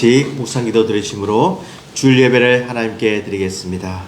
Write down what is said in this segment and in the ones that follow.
같이 묵상기도 드리심으로 주일 예배를 하나님께 드리겠습니다.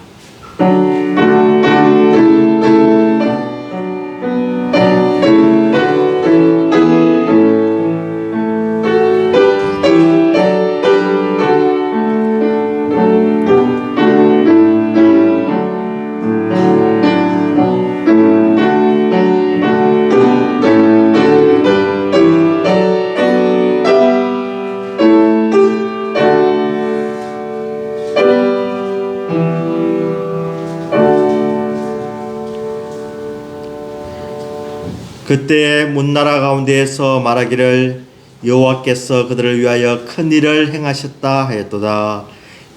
그때 문나라 가운데에서 말하기를 여호와께서 그들을 위하여 큰 일을 행하셨다 하였도다.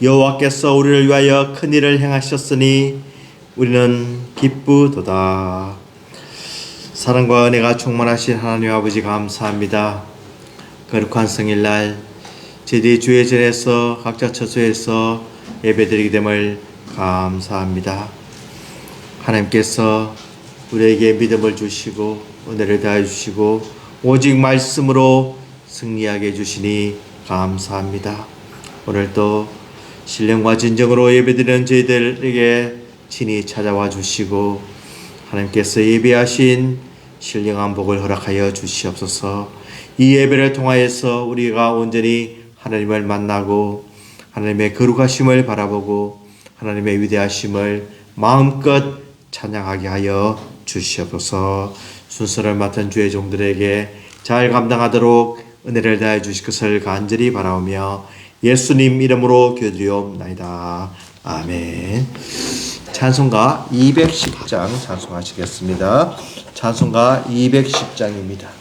여호와께서 우리를 위하여 큰 일을 행하셨으니 우리는 기쁘도다. 사랑과 은혜가 충만하신 하나님 아버지 감사합니다. 거룩한 성일날 저희들이 주의 전에서 각자 처소에서 예배드리게 됨을 감사합니다. 하나님께서 우리에게 믿음을 주시고 은혜를 다해 주시고 오직 말씀으로 승리하게 해주시니 감사합니다. 오늘도 신령과 진정으로 예배드리는 저희들에게 친히 찾아와 주시고 하나님께서 예배하신 신령한 복을 허락하여 주시옵소서. 이 예배를 통하여서 우리가 온전히 하나님을 만나고 하나님의 거룩하심을 바라보고 하나님의 위대하심을 마음껏 찬양하게 하여 주시옵소서. 순서를 맡은 주의 종들에게 잘 감당하도록 은혜를 다해 주실 것을 간절히 바라오며 예수님 이름으로 기도드리옵나이다. 아멘. 찬송가 210장 찬송하시겠습니다. 찬송가 210장입니다.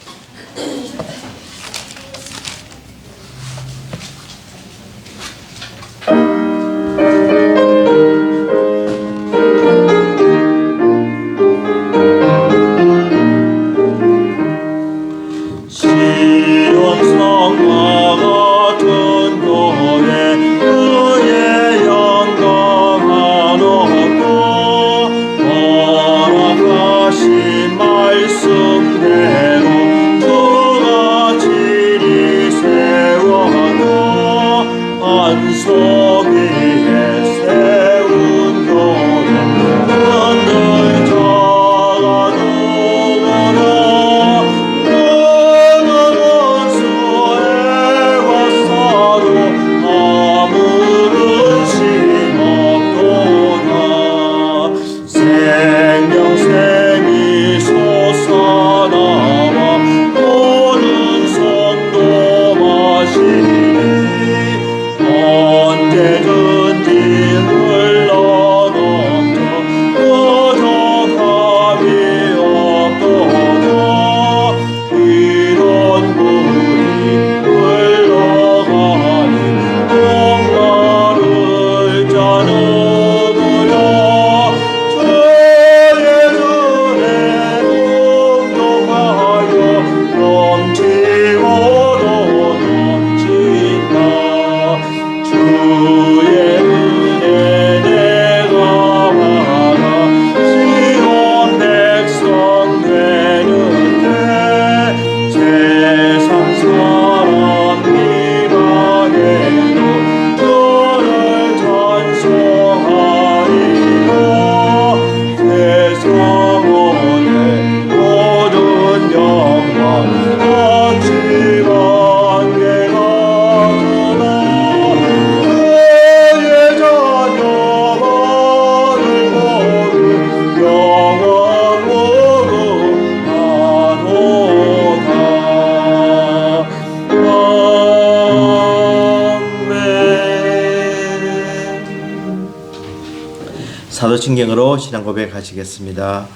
사도신경으로 신앙 고백하시겠습니다.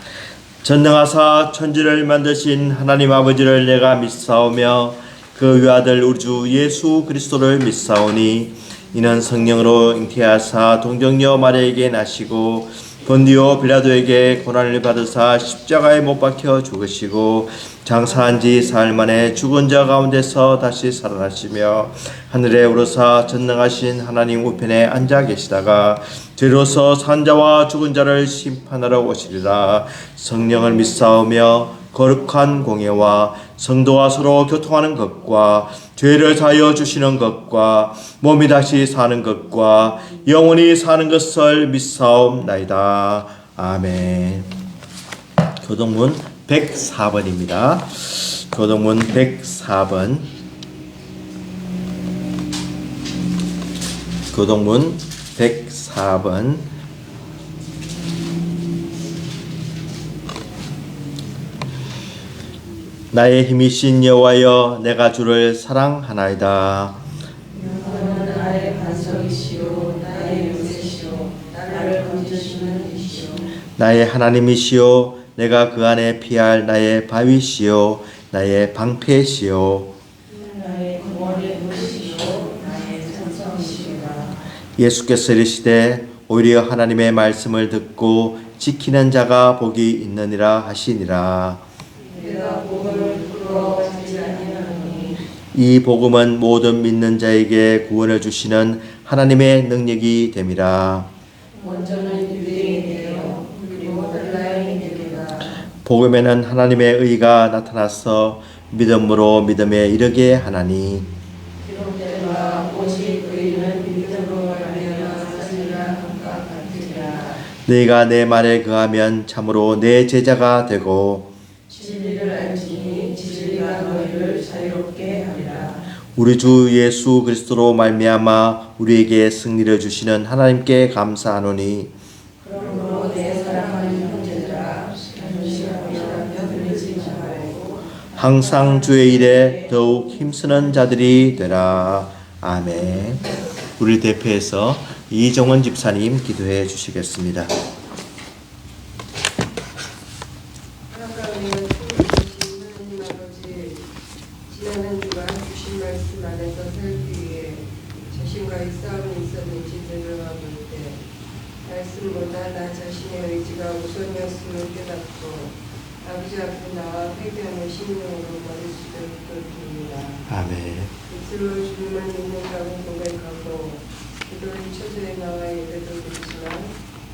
전능하사 천지를 만드신 하나님 아버지를 내가 믿사오며 그 외아들 우리 주 예수 그리스도를 믿사오니 이는 성령으로 잉태하사 동정녀 마리아에게 나시고 본디오 빌라도에게 고난을 받으사 십자가에 못 박혀 죽으시고 장사한 지 사흘 만에 죽은 자 가운데서 다시 살아나시며 하늘에 오르사 전능하신 하나님 우편에 앉아 계시다가 뒤로서 산 자와 죽은 자를 심판하러 오시리라. 성령을 믿사오며 거룩한 공예와 성도와 서로 교통하는 것과 죄를 사하여 주시는 것과 몸이 다시 사는 것과 영원히 사는 것을 믿사옵나이다. 아멘. 교동문 104번입니다. 교동문 104번. 교동문 104번. 나의 힘이신 여호와여, 내가 주를 사랑하나이다. 여호와는 나의 반석이시요 나의 요새시요 나를 건져주시는 이시요 나의 하나님이시요 내가 그 안에 피할 나의 바위시요 나의 방패시요 나의 구원의 도시시요 나의 천성이시라. 예수께서 이르시되 오히려 하나님의 말씀을 듣고 지키는 자가 복이 있느니라 하시니라. 내가 복음을 부끄러워하지 아니하노니 이 복음은 모든 믿는 자에게 구원을 주시는 하나님의 능력이 됨이라. 먼저는 유대인이요 그리고 헬라인에게라. 복음에는 하나님의 의가 나타나서 믿음으로 믿음에 이르게 하나니 기록되라 오직 의인은 믿음으로 말미암아 함과 같으리라. 너희가 내 말에 거하면 참으로 내 제자가 되고 진리를 알지니 진리가 너희를 자유롭게 하리라. 우리 주 예수 그리스도로 말미암아 우리에게 승리를 주시는 하나님께 감사하노니 그러므로 내 사랑하는 형제들아 잠시라도 들리지 말고 항상 주의 일에 더욱 힘쓰는 자들이 되라. 아멘. 우리 대표해서 이정원 집사님 기도해 주시겠습니다. 사랑하는 주신 하나님 아버지, 지난 한 주간 주신 말씀 안에서 살기 위해 자신과의 싸움이 있었는지 되돌아볼 때 말씀보다 나 자신의 의지가 우선이었음을 깨닫고 아버지 앞에 나와 회개하는 심령으로 머릿속에 붙들립니다. 아멘. 잇으로 주님을 믿는다고 고백하고 기도의 처소에 나와 예배도 드리지만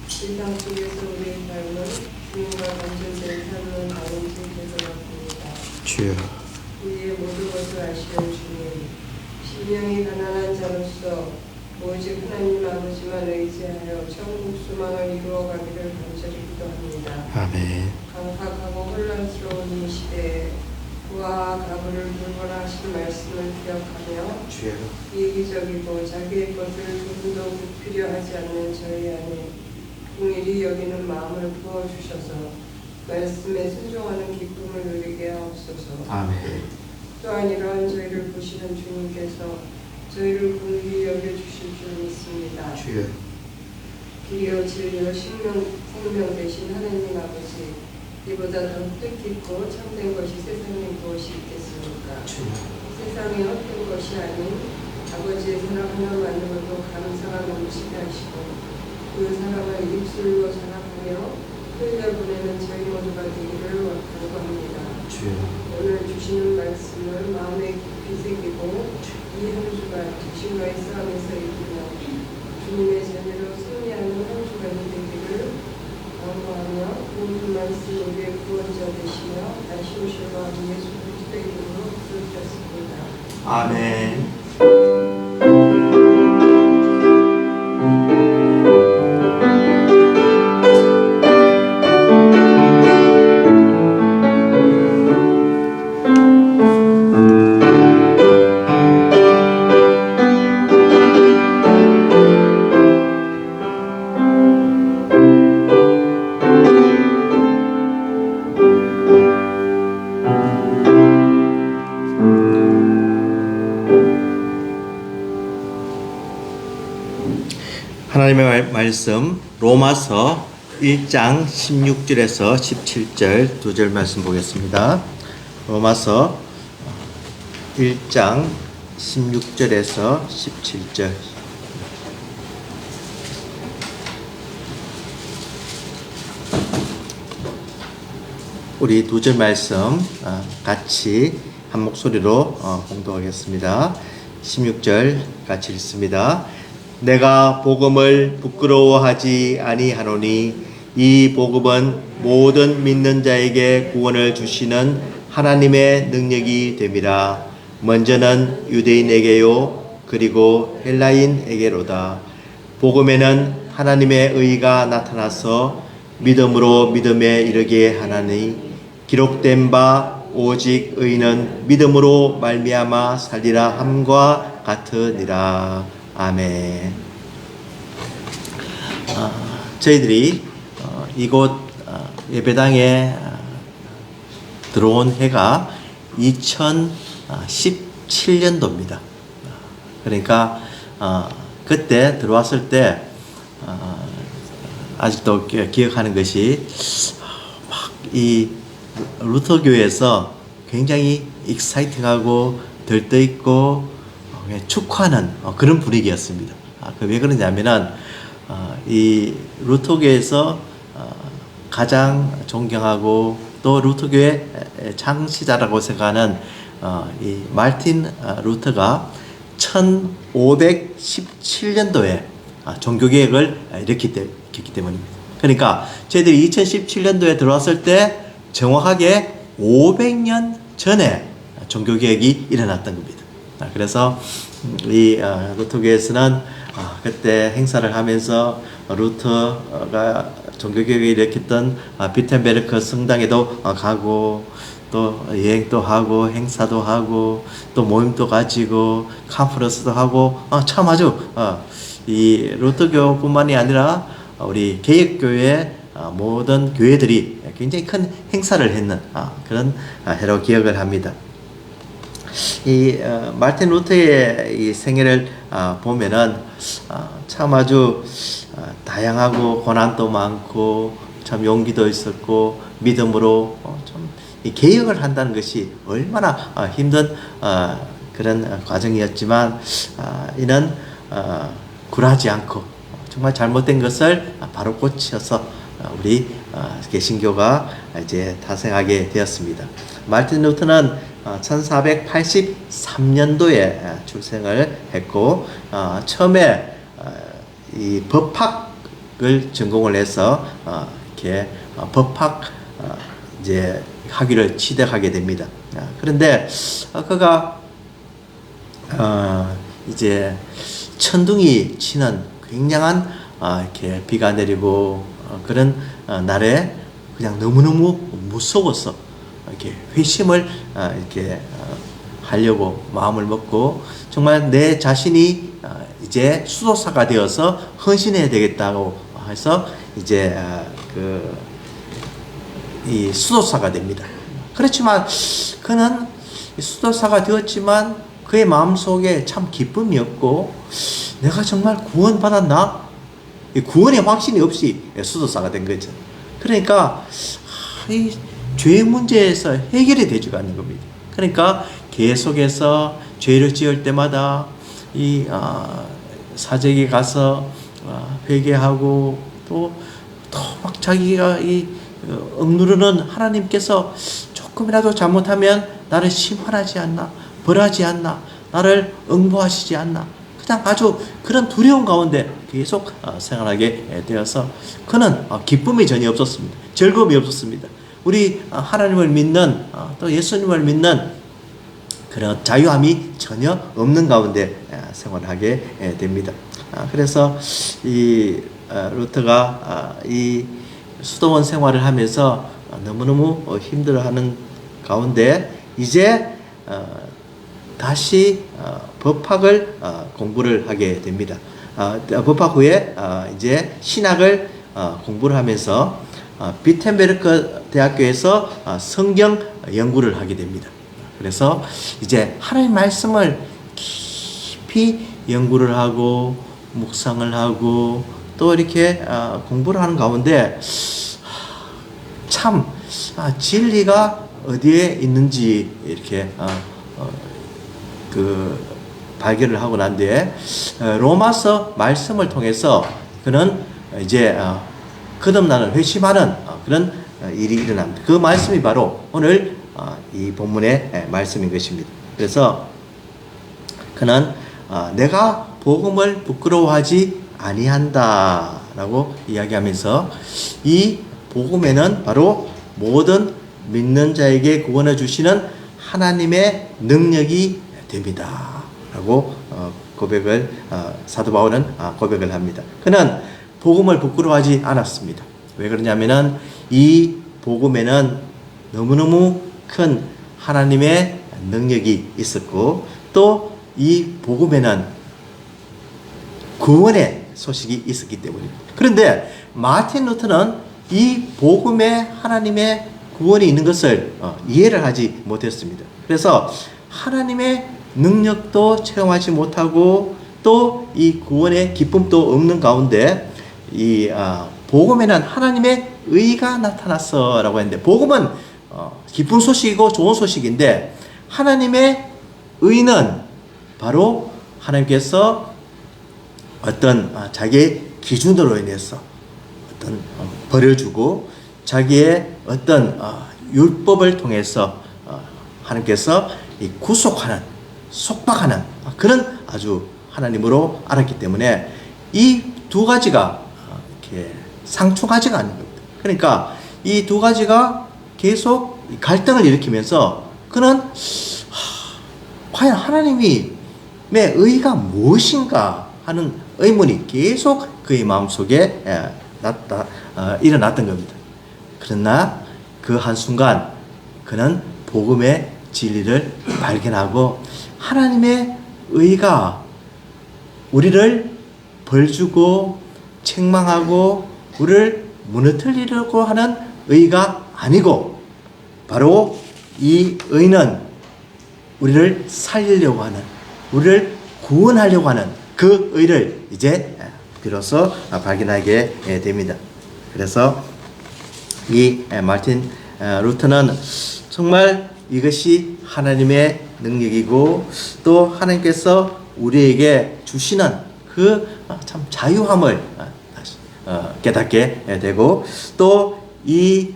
세상 속에서 우리의 삶은 주님과 단절된 삶을 가는지 되돌아봅니다. 주여. 우리의 모든 것을 아시는 주님, 심령이 가난한 자로서 오직 하나님 아버지만 의지하여 천국 소망을 이루어가기를 간절히 기도합니다. 아멘. 강팍하고 혼란스러운 이 시대에 부와 가부를 돌보라 하신 말씀을 기억하며 주여. 이기적이고 자기의 것을 조금도 필요하지 않는 저희 안에 동일히 여기는 마음을 부어주셔서 말씀에 순종하는 기쁨을 누리게 하옵소서. 아멘. 또한 이러한 저희를 보시는 주님께서 저희를 긍휼히 여겨주실 줄 믿습니다. 주여. 길이요 진리요 생명 되신 하나님 아버지, 이보다 더 뜻깊고 참된 것이 세상에 무엇이 있겠습니까? 주여. 세상에 헛된 것이 아닌 아버지의 사랑 하나만으로도 감사가 넘치게 하시고 그 사랑을 입술로 자랑하며 흘려보내는 저희 모두가 되기를 간구합니다. 주여. 오늘 주시는 말씀을 마음에 깊이 새기고 이 한 주간 자신과의 싸움에서 이기며 주님의 자녀로 승리하는 한 주간이 되기를 간구하며 모든 말씀 우리의 구원자 되시며 다시 오실 왕 예수 그리스도의 이름으로 기도드렸습니다. 아멘. 하나님의 말씀 로마서 1장 16절에서 17절 두 절 말씀 보겠습니다. 로마서 1장 16절에서 17절. 우리 두 절 말씀 같이 한 목소리로 봉독하겠습니다. 16절 같이 읽습니다. 내가 복음을 부끄러워하지 아니하노니 이 복음은 모든 믿는 자에게 구원을 주시는 하나님의 능력이 됨이라. 먼저는 유대인에게요 그리고 헬라인에게로다. 복음에는 하나님의 의가 나타나서 믿음으로 믿음에 이르게 하나니 기록된 바 오직 의는 믿음으로 말미암아 살리라 함과 같으니라. 아멘. 저희들이 이곳 예배당에 들어온 해가 2017년도입니다. 그러니까 그때 들어왔을 때 아직도 기억하는 것이 막 이 루터 교회에서 굉장히 익사이팅하고 들떠있고 축하하는 그런 분위기였습니다. 왜 그러냐면은 이 루터 교회에서 가장 존경하고 또 루터 교회 창시자라고 생각하는 이 마르틴 루터가 1517년도에 종교개혁을 일으켰기 때문입니다. 그러니까 저희들이 2017년도에 들어왔을 때 정확하게 500년 전에 종교개혁이 일어났던 겁니다. 그래서 이 루터교회에서는 그때 행사를 하면서 루터가 종교개혁을 일으켰던 비텐베르크 성당에도 가고 또 여행도 하고 행사도 하고 또 모임도 가지고 컨퍼런스도 하고 참 아주 이 루터교뿐만이 아니라 우리 개혁교회 모든 교회들이 굉장히 큰 행사를 했는 그런 해로 기억을 합니다. 이 마르틴 루터의 이 생애를 보면은 참 아주 다양하고 고난도 많고 참 용기도 있었고 믿음으로 좀 이 개혁을 한다는 것이 얼마나 힘든 그런 과정이었지만 이는 굴하지 않고 정말 잘못된 것을 바로 고쳐서 우리 개신교가 이제 탄생하게 되었습니다. 마르틴 루터는 1483년도에 출생을 했고 처음에 이 법학을 전공을 해서 이렇게 법학 이제 학위를 취득하게 됩니다. 그런데 그가 이제 천둥이 치는 굉장한 이렇게 비가 내리고 그런 날에 그냥 너무너무 무서워서 이렇게 회심을 이렇게 하려고 마음을 먹고 정말 내 자신이 이제 수도사가 되어서 헌신해야 되겠다고 해서 이제 이 수도사가 됩니다. 그렇지만 그는 수도사가 되었지만 그의 마음속에 참 기쁨이 없고 내가 정말 구원받았나? 구원의 확신이 없이 수도사가 된 거죠. 그러니까 이 죄 문제에서 해결이 되지가 않는 겁니다. 그러니까 계속해서 죄를 지을 때마다 이 사제에게 가서 회개하고 또 막 자기가 이 억누르는 하나님께서 조금이라도 잘못하면 나를 심판하지 않나, 벌하지 않나, 나를 응보하시지 않나, 그냥 아주 그런 두려움 가운데 계속 생활하게 되어서 그는 기쁨이 전혀 없었습니다. 즐거움이 없었습니다. 우리 하나님을 믿는 또 예수님을 믿는 그런 자유함이 전혀 없는 가운데 생활하게 됩니다. 그래서 이 루터가 이 수도원 생활을 하면서 너무너무 힘들어하는 가운데 이제 다시 법학을 공부를 하게 됩니다. 법학 후에 이제 신학을 공부를 하면서 비텐베르크 대학교에서 성경 연구를 하게 됩니다. 그래서 이제 하나님의 말씀을 깊이 연구를 하고 묵상을 하고 또 이렇게 공부를 하는 가운데 참 진리가 어디에 있는지 이렇게 발견을 하고 난 뒤에 로마서 말씀을 통해서 그는 이제 거듭나는 회심하는 그런 일이 일어납니다. 그 말씀이 바로 오늘 이 본문의 말씀인 것입니다. 그래서 그는 내가 복음을 부끄러워하지 아니한다는 라고 이야기하면서 이 복음에는 바로 모든 믿는 자에게 구원을 주시는 하나님의 능력이 됩니다. 라고 고백을 사도 바울은 고백을 합니다. 그는 복음을 부끄러워하지 않았습니다. 왜 그러냐면은 이 복음에는 너무너무 큰 하나님의 능력이 있었고 또 이 복음에는 구원의 소식이 있었기 때문입니다. 그런데 마틴 루터는 이 복음에 하나님의 구원이 있는 것을 이해를 하지 못했습니다. 그래서 하나님의 능력도 체험하지 못하고 또 이 구원의 기쁨도 없는 가운데 이 복음에는 하나님의 의가 나타났어 라고 했는데, 복음은 기쁜 소식이고 좋은 소식인데 하나님의 의는 바로 하나님께서 어떤 자기의 기준으로 인해서 어떤 벌을 주고 자기의 어떤 율법을 통해서 하나님께서 구속하는, 속박하는 그런 아주 하나님으로 알았기 때문에 이 두 가지가 이렇게 상충하지가 않는 겁니다. 그러니까 이 두 가지가 계속 갈등을 일으키면서 그는 과연 하나님의 의가 무엇인가 하는 의문이 계속 그의 마음속에 일어났던 겁니다. 그러나 그 한순간 그는 복음의 진리를 발견하고 하나님의 의가 우리를 벌주고 책망하고 우리를 무너뜨리려고 하는 의가 아니고 바로 이 의는 우리를 살리려고 하는, 우리를 구원하려고 하는 그 의를 이제 비로소 발견하게 됩니다. 그래서 이 마틴 루터는 정말 이것이 하나님의 능력이고 또 하나님께서 우리에게 주시는 그 참 자유함을 깨닫게 되고 또 이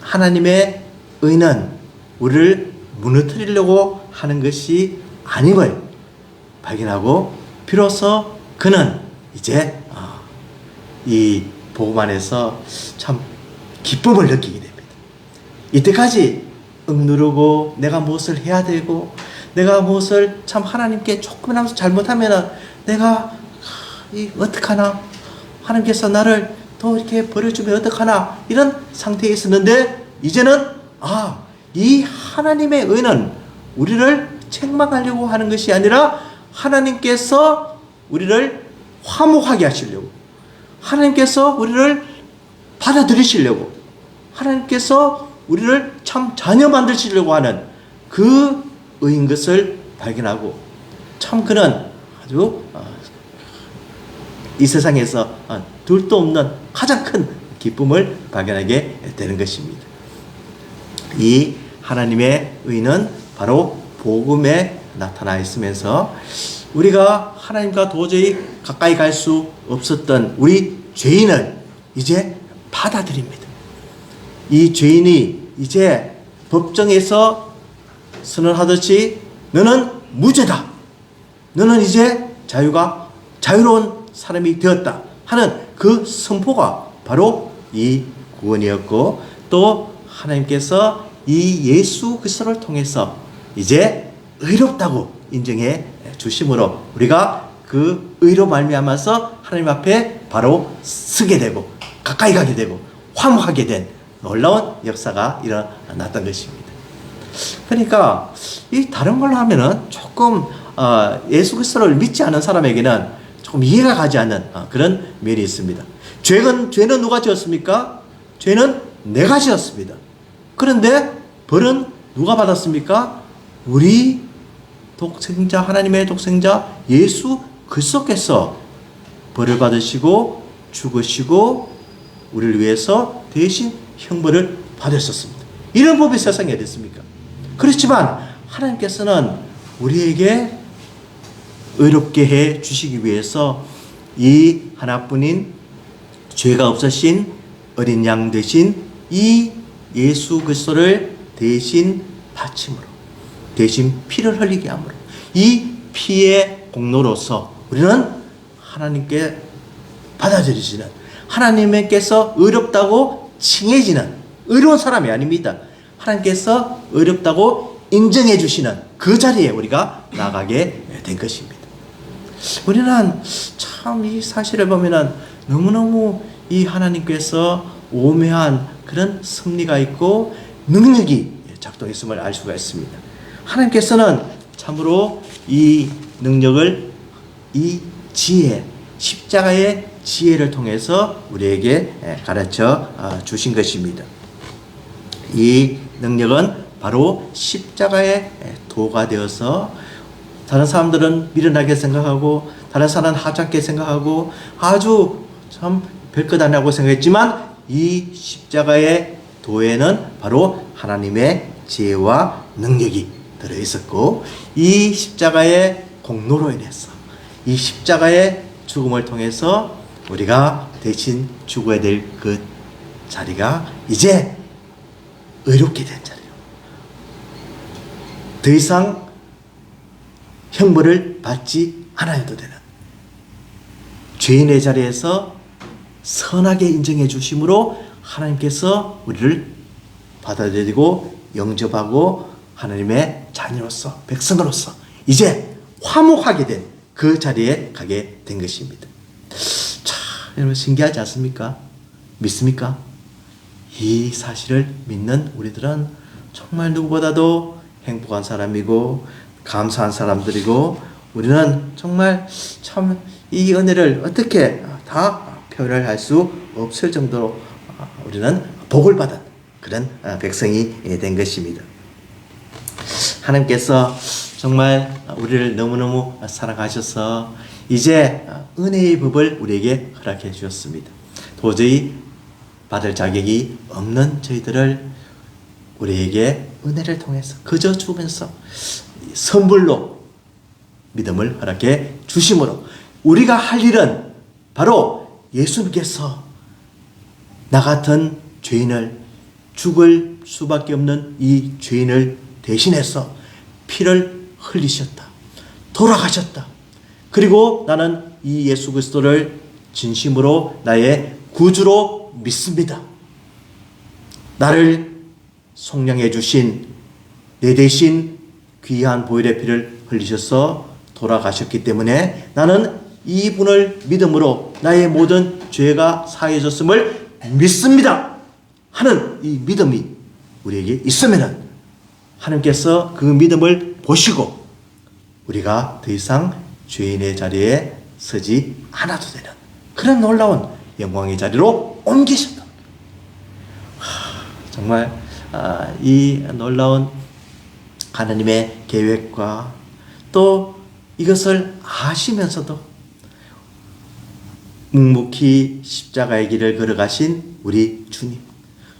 하나님의 의는 우리를 무너뜨리려고 하는 것이 아님을 발견하고 비로소 그는 이제 이 복음 안에서 참 기쁨을 느끼게 됩니다. 이때까지 억누르고 내가 무엇을 해야 되고 내가 무엇을 참 하나님께 조금이라도 잘못하면 내가 어떡하나, 하나님께서 나를 또 이렇게 버려주면 어떡하나 이런 상태에 있었는데 이제는 이 하나님의 의는 우리를 책망하려고 하는 것이 아니라 하나님께서 우리를 화목하게 하시려고, 하나님께서 우리를 받아들이시려고, 하나님께서 우리를 참 자녀 만드시려고 하는 그 의인 것을 발견하고 참 그는 아주 이 세상에서 둘도 없는 가장 큰 기쁨을 발견하게 되는 것입니다. 이 하나님의 의는 바로 복음에 나타나 있으면서 우리가 하나님과 도저히 가까이 갈 수 없었던 우리 죄인을 이제 받아들입니다. 이 죄인이 이제 법정에서 선언하듯이 너는 무죄다, 너는 이제 자유로운 사람이 되었다 하는 그 선포가 바로 이 구원이었고 또 하나님께서 이 예수 그리스도를 통해서 이제 의롭다고 인정해 주심으로 우리가 그 의로 말미암아서 하나님 앞에 바로 서게 되고 가까이 가게 되고 화목하게 된 놀라운 역사가 일어났던 것입니다. 그러니까 이 다른 걸로 하면은 조금 예수 그리스도를 믿지 않은 사람에게는 조금 이해가 가지 않는 그런 면이 있습니다. 죄는 누가 지었습니까? 죄는 내가 지었습니다. 그런데 벌은 누가 받았습니까? 우리 독생자, 하나님의 독생자 예수 그리스도께서 벌을 받으시고 죽으시고 우리를 위해서 대신 형벌을 받으셨습니다. 이런 법이 세상에 어디 있습니까? 그렇지만 하나님께서는 우리에게 의롭게 해 주시기 위해서 이 하나뿐인 죄가 없으신 어린 양 되신 이 예수 그리스도를 대신 바침으로, 대신 피를 흘리게 함으로 이 피의 공로로서 우리는 하나님께 받아들이시는, 하나님께서 어렵다고 칭해지는 어려운 사람이 아닙니다. 하나님께서 어렵다고 인정해 주시는 그 자리에 우리가 나가게 된 것입니다. 우리는 참 이 사실을 보면은 너무너무 이 하나님께서 오묘한 그런 섭리가 있고 능력이 작동했음을 알 수가 있습니다. 하나님께서는 참으로 이 능력을, 이 지혜, 십자가의 지혜를 통해서 우리에게 가르쳐 주신 것입니다. 이 능력은 바로 십자가의 도가 되어서 다른 사람들은 미련하게 생각하고 다른 사람은 하찮게 생각하고 아주 참 별것 아니라고 생각했지만 이 십자가의 도에는 바로 하나님의 지혜와 능력이 들어있었고 이 십자가의 공로로 인해서 이 십자가의 죽음을 통해서 우리가 대신 죽어야 될 그 자리가 이제 의롭게 된 자리요. 더 이상 형벌을 받지 않아도 되는 죄인의 자리에서 선하게 인정해 주심으로 하나님께서 우리를 받아들이고 영접하고 하나님의 자녀로서 백성으로서 이제 화목하게 된 그 자리에 가게 된 것입니다. 자, 여러분 신기하지 않습니까? 믿습니까? 이 사실을 믿는 우리들은 정말 누구보다도 행복한 사람이고 감사한 사람들이고 우리는 정말 참 이 은혜를 어떻게 다 표현을 할 수 없을 정도로 우리는 복을 받은 그런 백성이 된 것입니다. 하나님께서 정말 우리를 너무너무 사랑하셔서 이제 은혜의 법을 우리에게 허락해 주셨습니다. 도저히 받을 자격이 없는 저희들을 우리에게 은혜를 통해서 그저 주면서 선불로 믿음을 허락해 주심으로 우리가 할 일은 바로 예수님께서 나 같은 죄인을 죽을 수밖에 없는 이 죄인을 대신해서 피를 흘리셨다. 돌아가셨다. 그리고 나는 이 예수 그리스도를 진심으로 나의 구주로 믿습니다. 나를 속량해 주신 내 대신 귀한 보혈의 피를 흘리셔서 돌아가셨기 때문에 나는 이분을 믿음으로 나의 모든 죄가 사해졌음을 믿습니다. 하는 이 믿음이 우리에게 있으면 하나님께서 그 믿음을 보시고 우리가 더 이상 죄인의 자리에 서지 않아도 되는 그런 놀라운 영광의 자리로 옮기셨다. 정말 이 놀라운 하나님의 계획과 또 이것을 아시면서도 묵묵히 십자가의 길을 걸어가신 우리 주님,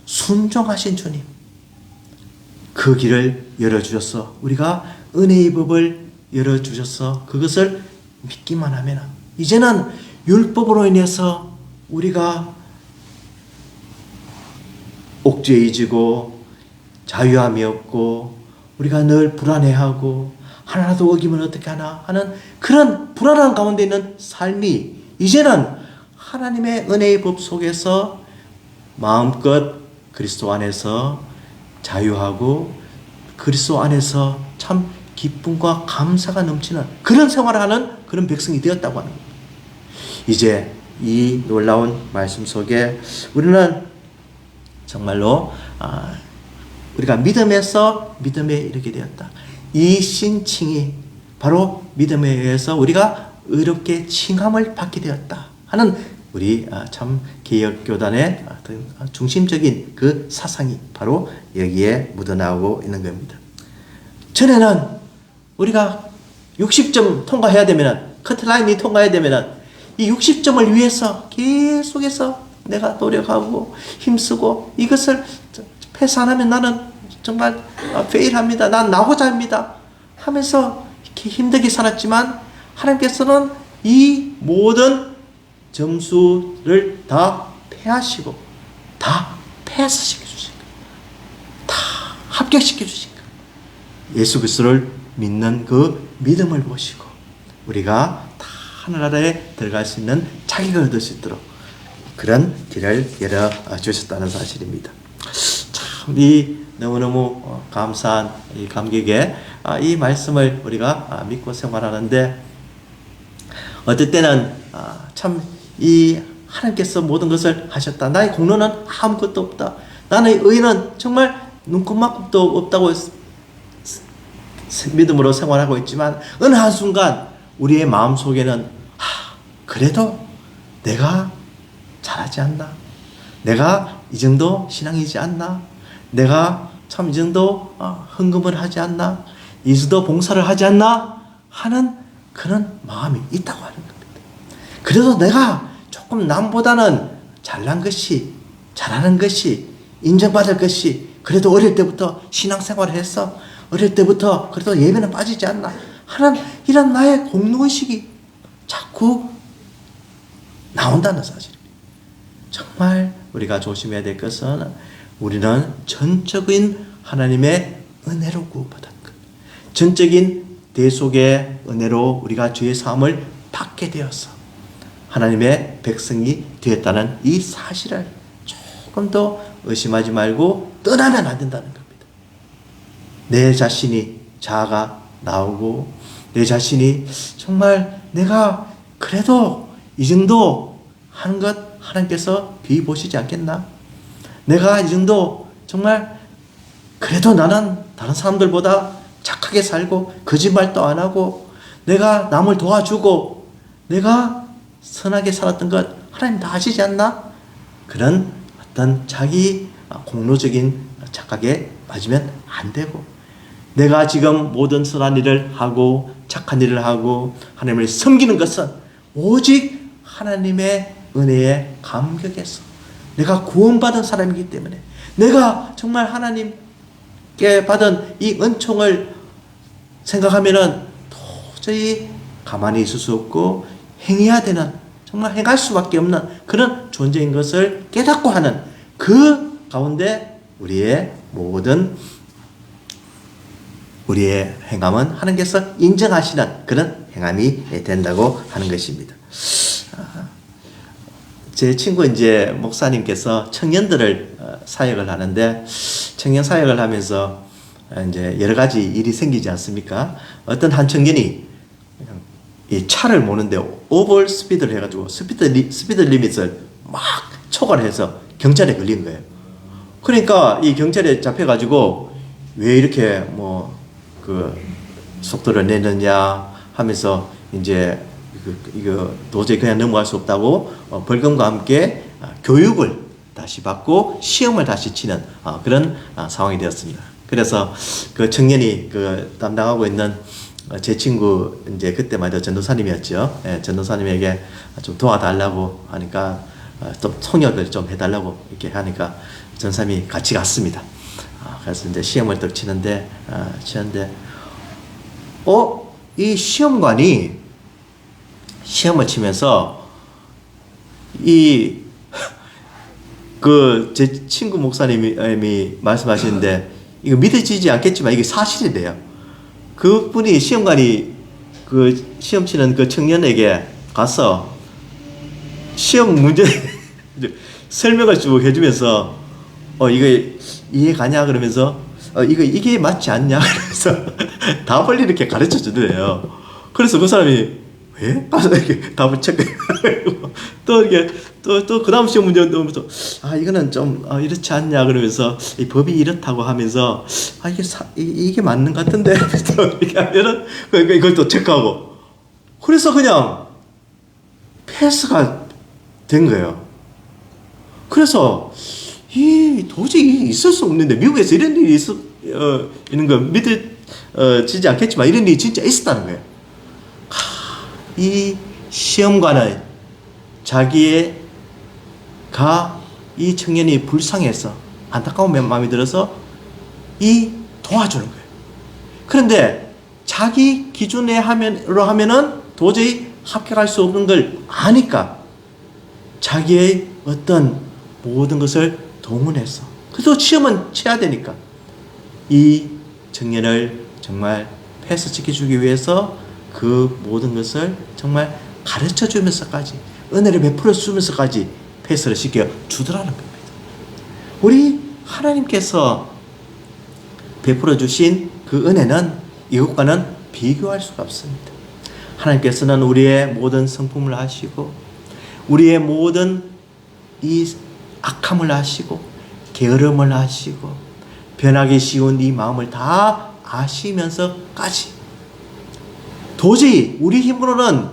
순종하신 주님, 그 길을 열어주셔서 우리가 은혜의 법을 열어주셔서 그것을 믿기만 하면 이제는 율법으로 인해서 우리가 옥죄해지고 자유함이 없고 우리가 늘 불안해하고 하나라도 어기면 어떻게 하나 하는 그런 불안한 가운데 있는 삶이 이제는 하나님의 은혜의 법 속에서 마음껏 그리스도 안에서 자유하고 그리스도 안에서 참 기쁨과 감사가 넘치는 그런 생활을 하는 그런 백성이 되었다고 하는 겁니다. 이제 이 놀라운 말씀 속에 우리는 정말로 우리가 믿음에서 믿음에 이르게 되었다. 이 신칭이 바로 믿음에 의해서 우리가 의롭게 칭함을 받게 되었다 하는 우리 참 개혁교단의 중심적인 그 사상이 바로 여기에 묻어나오고 있는 겁니다. 전에는 우리가 60점 통과해야 되면 커트라인이 통과해야 되면 이 60점을 위해서 계속해서 내가 노력하고 힘쓰고 이것을 패스 안 하면 나는 정말 페일합니다. 난 나고자 합니다. 하면서 이렇게 힘들게 살았지만 하나님께서는 이 모든 점수를 다 패하시고 다 패스시켜 주신 거예요. 다 합격시켜 주신 거예요. 예수 그리스도를 믿는 그 믿음을 보시고 우리가 다 하늘나라에 들어갈 수 있는 자기가 얻을 수 있도록 그런 길을 열어 주셨다는 사실입니다. 참 이 너무너무 감사한 이 감격에 이 말씀을 우리가 믿고 생활하는데, 어떨 때는 참 이 하나님께서 모든 것을 하셨다, 나의 공로는 아무것도 없다, 나의 의는 정말 눈꼽만큼도 없다고 믿음으로 생활하고 있지만, 어느 한순간 우리의 마음속에는 그래도 내가 잘하지 않나, 내가 이 정도 신앙이지 않나, 내가 참 이 정도 헌금을 하지 않나, 이 정도 봉사를 하지 않나 하는 그런 마음이 있다고 하는 겁니다. 그래도 내가 조금 남보다는 잘난 것이, 잘하는 것이, 인정받을 것이, 그래도 어릴 때부터 신앙생활을 해서 어릴 때부터 그래도 예배는 빠지지 않나 하는 이런 나의 공로의식이 자꾸 나온다는 사실입니다. 정말 우리가 조심해야 될 것은, 우리는 전적인 하나님의 은혜로 구원받은 것, 전적인 대속의 은혜로 우리가 죄의 사함을 받게 되어서 하나님의 백성이 되었다는 이 사실을 조금 더 의심하지 말고 떠나면 안 된다는 겁니다. 내 자신이 자아가 나오고, 내 자신이 정말 내가 그래도 이 정도 하는 것 하나님께서 귀히 보시지 않겠나? 내가 이 정도 정말 그래도 나는 다른 사람들보다 착하게 살고 거짓말도 안 하고 내가 남을 도와주고 내가 선하게 살았던 것 하나님 다 아시지 않나? 그런 어떤 자기 공로적인 착각에 빠지면 안 되고, 내가 지금 모든 선한 일을 하고 착한 일을 하고 하나님을 섬기는 것은 오직 하나님의 은혜에 감격해서 내가 구원받은 사람이기 때문에, 내가 정말 하나님께 받은 이 은총을 생각하면은 도저히 가만히 있을 수 없고 행해야 되는, 정말 행할 수밖에 없는 그런 존재인 것을 깨닫고 하는 그 가운데 우리의 모든 우리의 행함은 하나님께서 인정하시는 그런 행함이 된다고 하는 것입니다. 제 친구 이제 목사님께서 청년들을 사역을 하는데, 청년 사역을 하면서 이제 여러 가지 일이 생기지 않습니까? 어떤 한 청년이 이 차를 모는데 오버 스피드를 해가지고 스피드 리밋을 막 초과해서 경찰에 걸린 거예요. 그러니까 이 경찰에 잡혀가지고 왜 이렇게 그 속도를 내느냐 하면서 이제 이거 도저히 그냥 넘어갈 수 없다고 벌금과 함께 교육을 다시 받고 시험을 다시 치는 그런 상황이 되었습니다. 그래서 그 청년이 그 담당하고 있는 제 친구 이제 그때만 해도 전도사님이었죠. 예, 전도사님에게 좀 도와달라고 하니까 좀 통역을 좀 해달라고 이렇게 하니까 전사님이 같이 갔습니다. 그래서 이제 시험을 딱 치는데 이 시험관이 시험을 치면서 제 친구 목사님이 말씀하시는데 이거 믿어지지 않겠지만 이게 사실이래요. 그분이 시험관이 그 시험 치는 그 청년에게 가서 시험 문제 설명을 쭉 해주면서 이거 이해 가냐 그러면서 이게 맞지 않냐 그래서 답을 이렇게 가르쳐 주더래요. 그래서 그 사람이 왜? 가서 이렇게 답을 체크해가지고 또 이게 또 그 다음 시험 문제 넣으면서 이거는 좀 이렇지 않냐 그러면서 이 법이 이렇다고 하면서 이게 맞는 것 같은데 또 이렇게 하면은 이걸 또 체크하고, 그래서 그냥 패스가 된 거예요. 그래서 도저히 있을 수 없는데, 미국에서 이런 일이 있는 거 믿어지지 않겠지만 이런 일이 진짜 있었다는 거예요. 이 시험관은 이 청년이 불쌍해서 안타까운 마음이 들어서 도와주는 거예요. 그런데 자기 기준으로 하면은 도저히 합격할 수 없는 걸 아니까 자기의 어떤 모든 것을 동원해서, 그래도 시험은 쳐야 되니까 이 청년을 정말 패스시켜주기 위해서 그 모든 것을 정말 가르쳐 주면서까지 은혜를 베풀어 주면서까지 패스를 시켜 주더라는 겁니다. 우리 하나님께서 베풀어 주신 그 은혜는 이것과는 비교할 수가 없습니다. 하나님께서는 우리의 모든 성품을 아시고 우리의 모든 이 악함을 아시고 게으름을 아시고 변하기 쉬운 이 마음을 다 아시면서까지 도저히 우리 힘으로는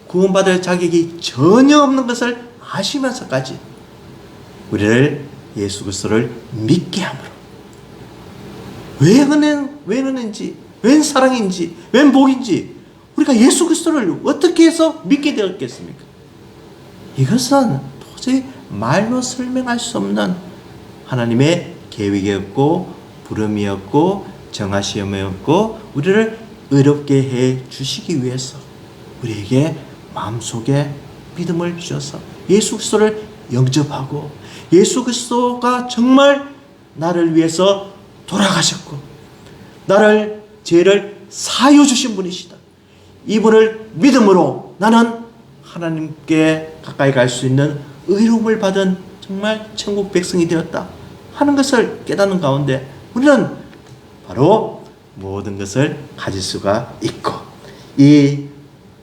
구원받을 자격이 전혀 없는 것을 아시면서까지 우리를 예수 그리스도를 믿게 함으로 왜 은혜인지 웬 사랑인지 웬 복인지 우리가 예수 그리스도를 어떻게 해서 믿게 되었겠습니까? 이것은 도저히 말로 설명할 수 없는 하나님의 계획이었고 부름이었고 정하심이었고 우리를 의롭게 해 주시기 위해서 우리에게 마음속에 믿음을 주셔서 예수 그리스도를 영접하고 예수 그리스도가 정말 나를 위해서 돌아가셨고 나를 죄를 사하여 주신 분이시다. 이분을 믿음으로 나는 하나님께 가까이 갈 수 있는 의로움을 받은 정말 천국 백성이 되었다 하는 것을 깨닫는 가운데 우리는 바로 모든 것을 가질 수가 있고 이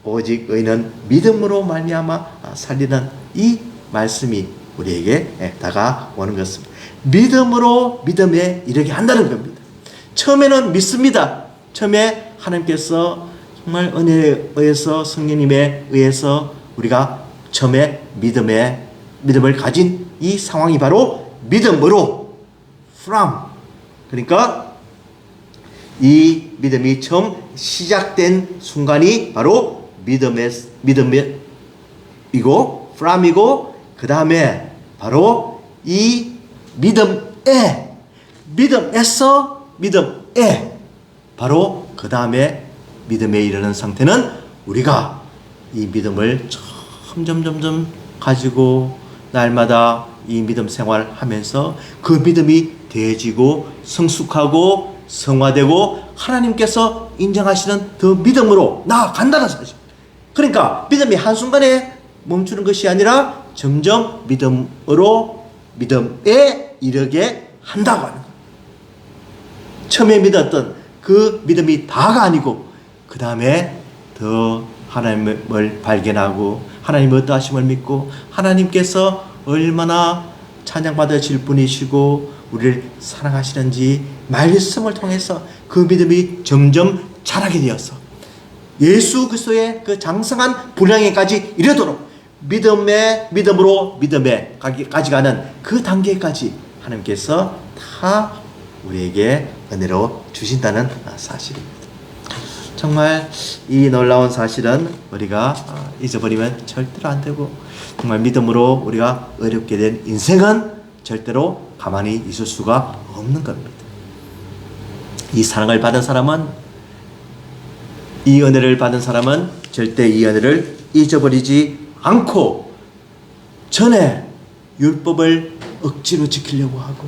오직 의는 믿음으로 말미암아 살리는 이 말씀이 우리에게 다가오는 것입니다. 믿음으로 믿음에 이르게 한다는 겁니다. 처음에는 믿습니다. 처음에 하나님께서 정말 은혜에 의해서 성령님에 의해서 우리가 처음에 믿음을 가진 이 상황이 바로 믿음으로 from 그러니까 이 믿음이 처음 시작된 순간이 바로 믿음이고 from이고 그 다음에 바로 이 믿음에서 믿음에 바로 그 다음에 믿음에 이르는 상태는 우리가 이 믿음을 점점 가지고 날마다 이 믿음 생활하면서 그 믿음이 되어지고 성숙하고 성화되고 하나님께서 인정하시는 그 믿음으로 나아간다는 사실. 그러니까 믿음이 한순간에 멈추는 것이 아니라 점점 믿음에 이르게 한다고 하는 거예요. 처음에 믿었던 그 믿음이 다가 아니고 그 다음에 더 하나님을 발견하고 하나님의 어떠하심을 믿고 하나님께서 얼마나 찬양받으실 분이시고 우리를 사랑하시는지 말씀을 통해서 그 믿음이 점점 자라게 되어서 예수 그리스도의 그 장성한 분량에까지 이르도록 믿음으로 믿음에까지 가는 그 단계까지 하나님께서 다 우리에게 은혜로 주신다는 사실입니다. 정말 이 놀라운 사실은 우리가 잊어버리면 절대로 안 되고 정말 믿음으로 우리가 어렵게 된 인생은 절대로 가만히 있을 수가 없는 겁니다. 이 사랑을 받은 사람은 이 은혜를 받은 사람은 절대 이 은혜를 잊어버리지 않고 전에 율법을 억지로 지키려고 하고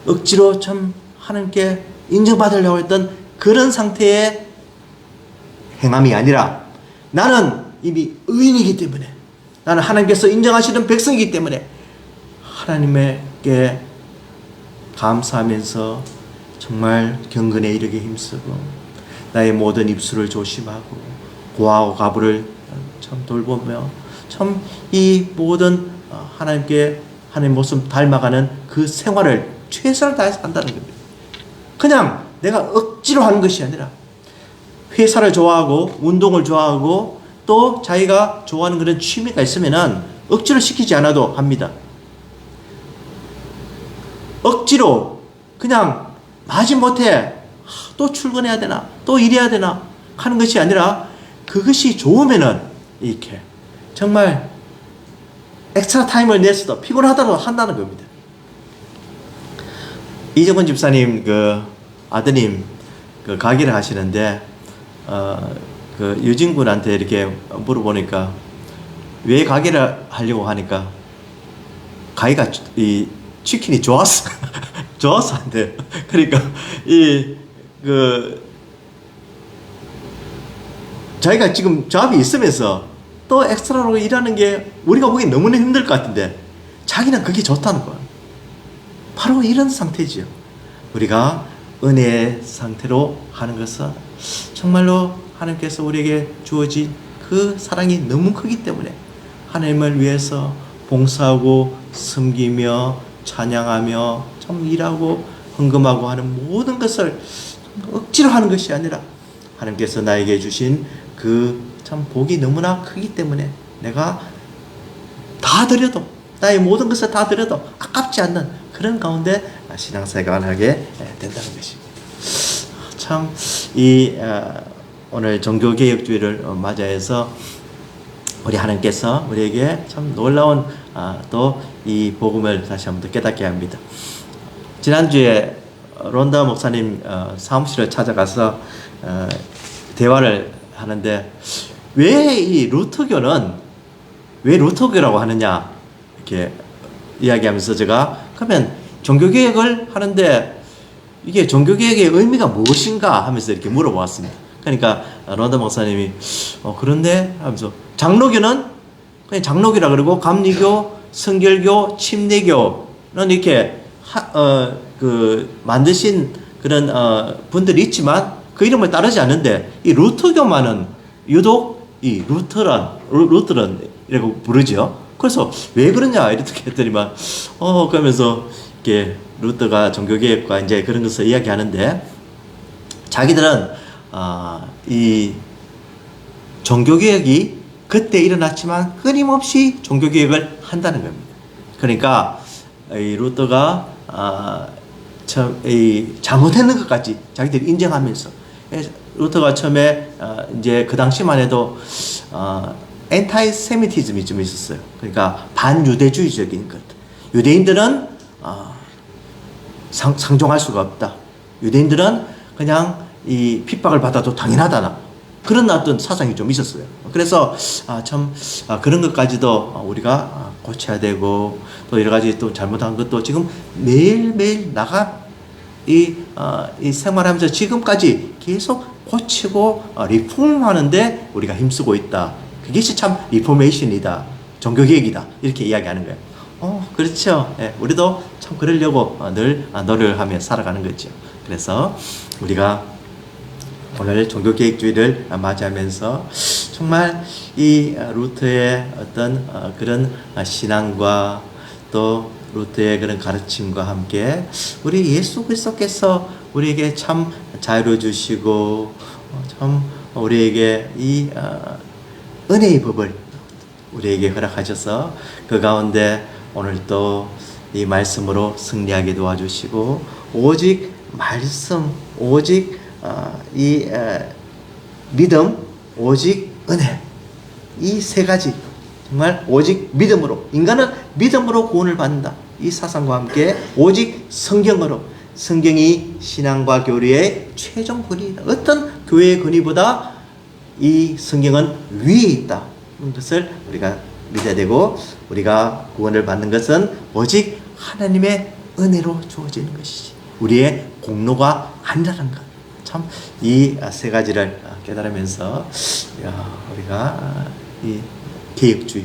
억지로 참 하나님께 인정받으려고 했던 그런 상태의 행함이 아니라 나는 이미 의인이기 때문에 나는 하나님께서 인정하시는 백성이기 때문에 하나님께 감사하면서 정말 경건에 이르게 힘쓰고 나의 모든 입술을 조심하고 고하고 가부를 참 돌보며 참 이 모든 하나님께 하나님 모습 닮아가는 그 생활을 최선을 다해서 한다는 겁니다. 그냥 내가 억지로 하는 것이 아니라 회사를 좋아하고 운동을 좋아하고 또 자기가 좋아하는 그런 취미가 있으면은 억지로 시키지 않아도 합니다. 억지로 그냥 마지못해 또 출근해야 되나 또 일해야 되나 하는 것이 아니라 그것이 좋으면은 이렇게 정말 엑스트라 타임을 내서도 피곤하더라도 한다는 겁니다. 이정근 집사님 그 아드님 그 가게를 하시는데 그 유진군한테 이렇게 물어보니까 왜 가게를 하려고 하니까 가게가 이 치킨이 좋았어 좋아서 한대요. 그러니까 자기가 지금 잡이 있으면서 또 엑스트라로 일하는 게 우리가 보기엔 너무나 힘들 것 같은데 자기는 그게 좋다는 거예요. 바로 이런 상태지요. 우리가 은혜의 상태로 하는 것은 정말로 하나님께서 우리에게 주어진 그 사랑이 너무 크기 때문에 하나님을 위해서 봉사하고 섬기며 찬양하며 참 일하고 헌금하고 하는 모든 것을 억지로 하는 것이 아니라 하나님께서 나에게 주신 그 참 복이 너무나 크기 때문에 내가 다 드려도 나의 모든 것을 다 드려도 아깝지 않는 그런 가운데 신앙생활을 하게 된다는 것입니다. 참 오늘 종교개혁주의를 맞이해서 우리 하나님께서 우리에게 참 놀라운 또 이 복음을 다시 한번 더 깨닫게 합니다. 지난주에 론다 목사님 사무실을 찾아가서 대화를 하는데 왜 이 루터교는 왜 루터교라고 하느냐 이렇게 이야기하면서 제가 그러면 종교개혁을 하는데 이게 종교개혁의 의미가 무엇인가 하면서 이렇게 물어보았습니다. 그러니까 론다 목사님이 그런데 하면서 장로교는 그냥 장로교라 그러고 감리교, 성결교, 침례교는 이렇게 만드신 그런 분들이 있지만 그 이름을 따르지 않는데 이 루터교만은 유독 이 루터런이라고 부르죠. 그래서 왜 그러냐 이렇게 했더니만 그러면서 이렇게 루터가 종교개혁과 이제 그런 것을 이야기하는데 자기들은 이 종교개혁이 그때 일어났지만 끊임없이 종교개혁을 한다는 겁니다. 그러니까 이 루터가 잘못했는 것까지 자기들이 인정하면서 루터가 처음에 이제 그 당시만 해도 엔타이세미티즘이 좀 있었어요. 그러니까 반유대주의적인 것. 유대인들은 상종할 수가 없다. 유대인들은 그냥 이 핍박을 받아도 당연하다. 그런 어떤 사상이 좀 있었어요. 그래서 그런 것까지도 우리가 고쳐야 되고 또 여러 가지 또 잘못한 것도 지금 매일매일 이 생활하면서 지금까지 계속 고치고 리폼하는데 우리가 힘쓰고 있다. 그것이 참 리포메이션이다. 종교개혁이다. 이렇게 이야기하는 거예요. 그렇죠. 예, 우리도 참 그러려고 늘 노력을 하며 살아가는 거죠. 그래서 우리가 오늘 종교개혁주의를 맞이하면서 정말 이 루터의 어떤 그런 신앙과 또 루터의 그런 가르침과 함께 우리 예수 그리스도께서 우리에게 참 자유를 주시고 참 우리에게 이 은혜의 법을 우리에게 허락하셔서 그 가운데 오늘 또 이 말씀으로 승리하게 도와주시고 오직 말씀, 오직 믿음, 오직 은혜 이 세 가지 정말 오직 믿음으로 인간은 믿음으로 구원을 받는다. 이 사상과 함께 오직 성경으로 성경이 신앙과 교리의 최종 권위이다. 어떤 교회의 권위보다 이 성경은 위에 있다. 그런 것을 우리가 믿어야 되고 우리가 구원을 받는 것은 오직 하나님의 은혜로 주어지는 것이지 우리의 공로가 아니라는 것. 참 이 세 가지를 깨달으면서 우리가 이 개혁주의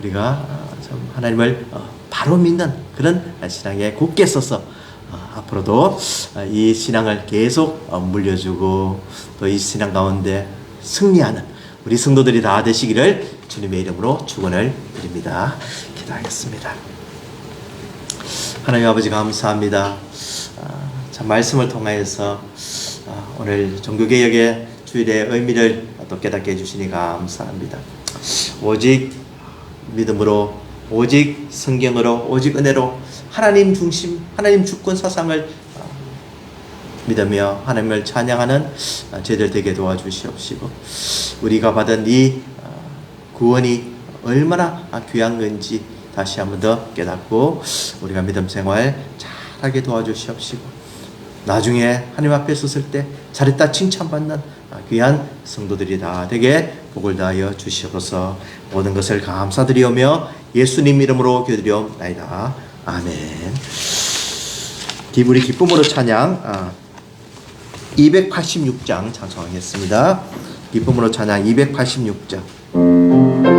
우리가 참 하나님을 바로 믿는 그런 신앙에 굳게 서서 앞으로도 이 신앙을 계속 물려주고 또 이 신앙 가운데 승리하는 우리 성도들이 다 되시기를 주님의 이름으로 축원을 드립니다. 기도하겠습니다. 하나님 아버지 감사합니다. 참 말씀을 통하여서 오늘 종교개혁의 주일의 의미를 또 깨닫게 해주시니 감사합니다. 오직 믿음으로 오직 성경으로 오직 은혜로 하나님 중심 하나님 주권 사상을 믿으며 하나님을 찬양하는 저희들 되게 도와주시옵시고 우리가 받은 이 구원이 얼마나 귀한 건지 다시 한번 더 깨닫고 우리가 믿음 생활 잘하게 도와주시옵시고 나중에 하나님 앞에 섰을 때 잘했다 칭찬받는 귀한 성도들이 다 되게 복을 다하여 주시옵소서. 모든 것을 감사드리오며 예수님 이름으로 기도드리옵나이다. 아멘. 우리 기쁨으로 찬양 286장 찬송하겠습니다. 기쁨으로 찬양 286장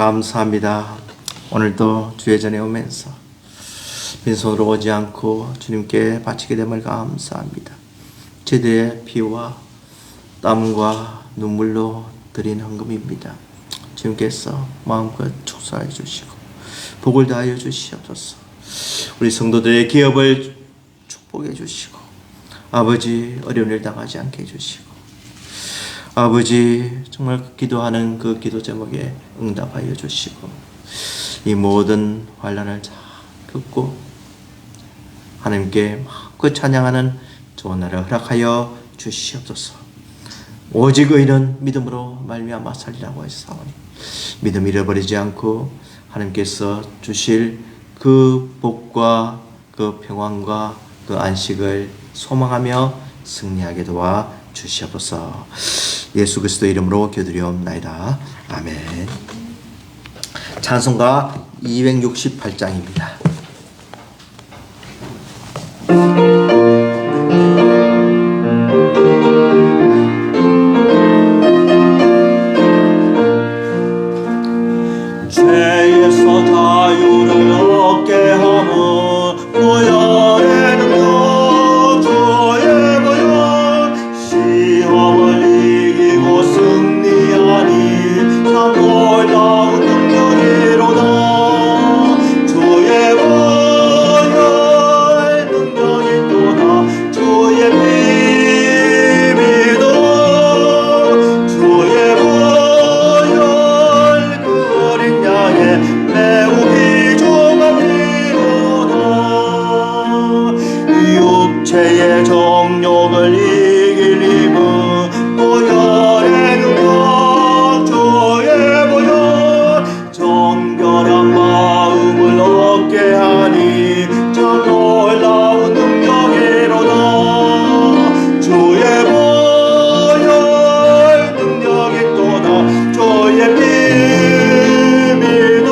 감사합니다. 오늘도 주의 전에 오면서 빈손으로 오지 않고 주님께 바치게 됨을 감사합니다. 제대의 피와 땀과 눈물로 드린 헌금입니다. 주님께서 마음껏 축사해 주시고 복을 다하여 주시옵소서. 우리 성도들의 기업을 축복해 주시고 아버지 어려운 일 당하지 않게 해주시고 아버지 정말 기도하는 그 기도 제목에 응답하여 주시고 이 모든 환난을 잘 겪고 하나님께 마음껏 찬양하는 좋은 날을 허락하여 주시옵소서. 오직 의인은 믿음으로 말미암아 살리라고 했사오니 믿음 잃어버리지 않고 하나님께서 주실 그 복과 그 평안과 그 안식을 소망하며 승리하게 도와 주시옵소서. 예수 그리스도 이름으로 기도드리옵나이다. 아멘. 찬송가 268장입니다. 죄에서 자유를 얻게 하며 노열의 능력 주의 보여 시험을 이기고 승리하니 참 놀라운 능력이로다. 주의 보혈 능력이 또다. 주의 비밀도 주의 보혈 그 어린 양의 매우 귀중한 피로다. 육체의 정욕을 이길 힘은 보혈의 능력 주의 보혈 정결한 마음을 얻게 하니 참 놀라운 능력이로다. 주의 보혈 능력이 또다. 주의 비밀도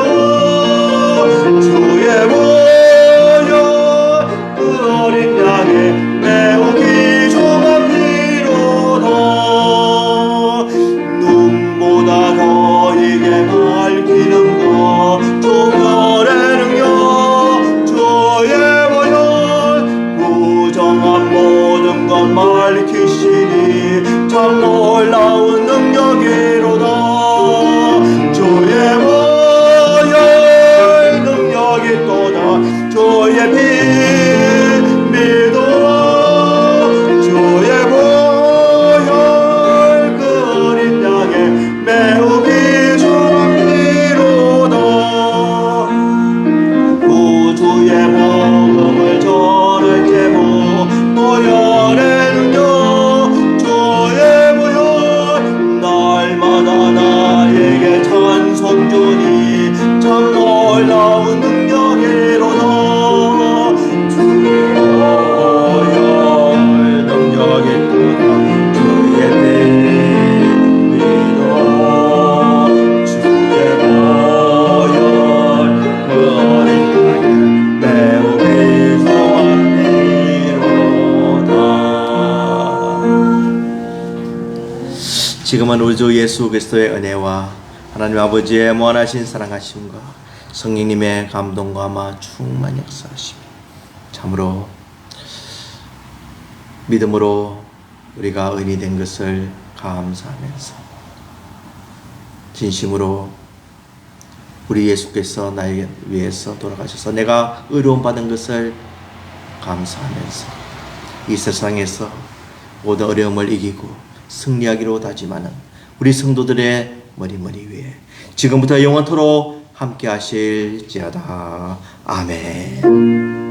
주의 보혈 그 어린 양의 매우 귀중한 피로다. 눈보다 더 이게 밝히는 것 조별의 능력 주의 보혈 부정한 모든 것 밝히시니 참 놀라운 능력이로다. 주의 보혈 능력이 또다. 주의 비밀도 주의 보혈 그 어린 양의 매우 귀중한 피로다. 구주의 복음을 전할 제목 보혈의 능력 주의 보혈 날마다 나에게 찬송 주니 참 놀라운 능력이로다. 주의 보혈 능력이 또다. 주의 비밀도 주의 보혈 그 어린 양의 매우 귀중한 피로다. 지금은 우리 주 예수 그리스도의 은혜와 하나님 아버지의 무한하신 사랑하심과 성령님의 감동과 아마 충만 역사하심이 참으로 믿음으로 우리가 의인이 된 것을 감사하면서 진심으로 우리 예수께서 나에게 위해서 돌아가셔서 내가 의로움 받은 것을 감사하면서 이 세상에서 모든 어려움을 이기고 승리하기로 다짐하는 우리 성도들의 머리 위에 지금부터 영원토록 함께 하실지어다. 아멘.